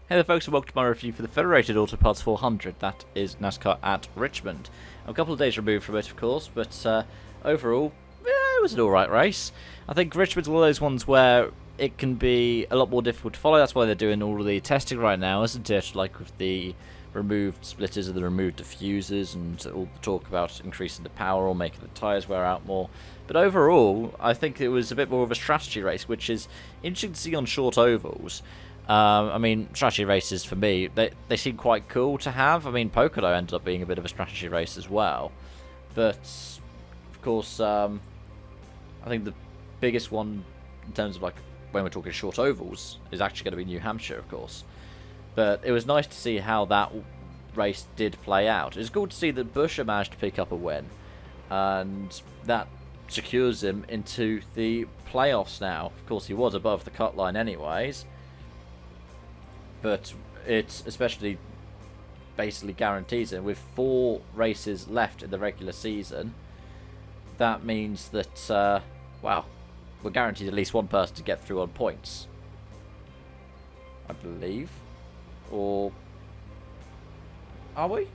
Hey there folks, and welcome to my review for the Federated Auto Parts 400, that is NASCAR at Richmond. I'm a couple of days removed from it, of course, but overall, it was an alright race. I think Richmond's one of those ones where it can be a lot more difficult to follow. That's why they're doing all of the testing right now, isn't it? Like with the removed splitters and the removed diffusers and all the talk about increasing the power or making the tyres wear out more. But overall, I think it was a bit more of a strategy race, which is interesting to see on short ovals. I mean, strategy races for me, they seem quite cool to have. I mean, Pocono ended up being a bit of a strategy race as well. But, of course, I think the biggest one in terms of, like, when we're talking short ovals is actually going to be New Hampshire, of course. But it was nice to see how that race did play out. It was cool to see that Buescher managed to pick up a win. And that secures him into the playoffs now. Of course, he was above the cut line anyways. But it especially basically guarantees it. With 4 races left in the regular season, that means that, wow, we're guaranteed at least one person to get through on points. I believe. Or are we?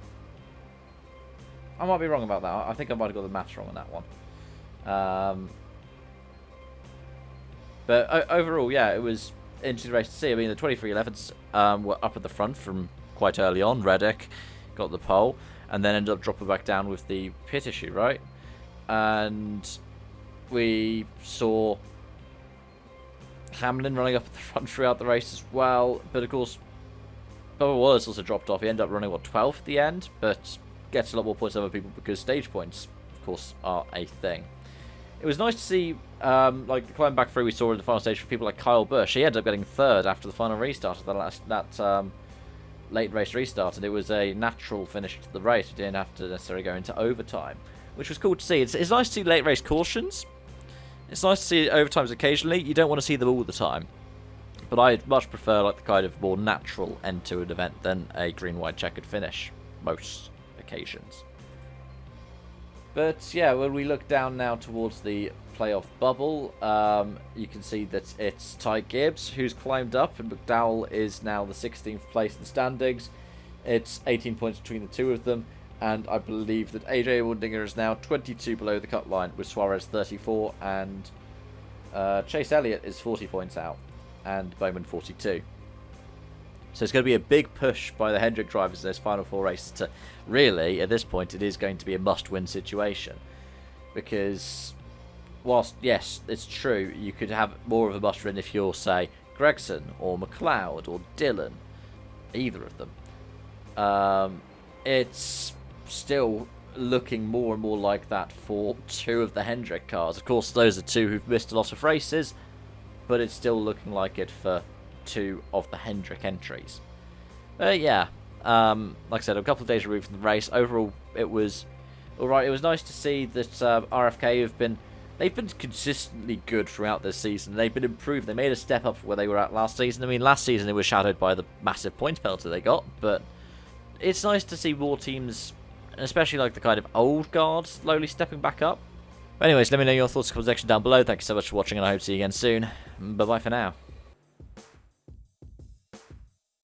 I might be wrong about that. I think I might have got the maths wrong on that one. But overall, yeah, it was interesting race to see. I mean, the 2311s were up at the front from quite early on. Reddick got the pole and then ended up dropping back down with the pit issue, right? And we saw Hamlin running up at the front throughout the race as well. But of course, Bubba Wallace also dropped off. He ended up running, 12th at the end, but gets a lot more points than other people because stage points, of course, are a thing. It was nice to see, like, the climb back through we saw in the final stage for people like Kyle Busch. He ended up getting 3rd after the final restart of that late race restart, and it was a natural finish to the race. We didn't have to necessarily go into overtime, which was cool to see. It's nice to see late race cautions. It's nice to see overtimes occasionally. You don't want to see them all the time. But I much prefer like the kind of more natural end to an event than a green-white checkered finish, most occasions. But yeah, when we look down now towards the playoff bubble, you can see that it's Ty Gibbs who's climbed up, and McDowell is now the 16th place in the standings. It's 18 points between the two of them, and I believe that AJ Allmendinger is now 22 below the cut line, with Suarez 34, and Chase Elliott is 40 points out, and Bowman 42. So it's going to be a big push by the Hendrick drivers in those final 4 races to really, at this point, it is going to be a must-win situation. Because, whilst, yes, it's true, you could have more of a must-win if you're, say, Gregson or McLeod or Dillon, either of them. It's still looking more and more like that for 2 of the Hendrick cars. Of course, those are 2 who've missed a lot of races, but it's still looking like it for 2 of the Hendrick entries. Yeah, like I said, a couple of days removed from the race. Overall, it was alright. It was nice to see that RFK they've been consistently good throughout this season. They've been improved. They made a step up from where they were at last season. I mean, last season it was shadowed by the massive points penalty they got, but it's nice to see more teams, especially like the kind of old guard, slowly stepping back up. But anyways, let me know your thoughts in the comment section down below. Thank you so much for watching, and I hope to see you again soon. Bye-bye for now.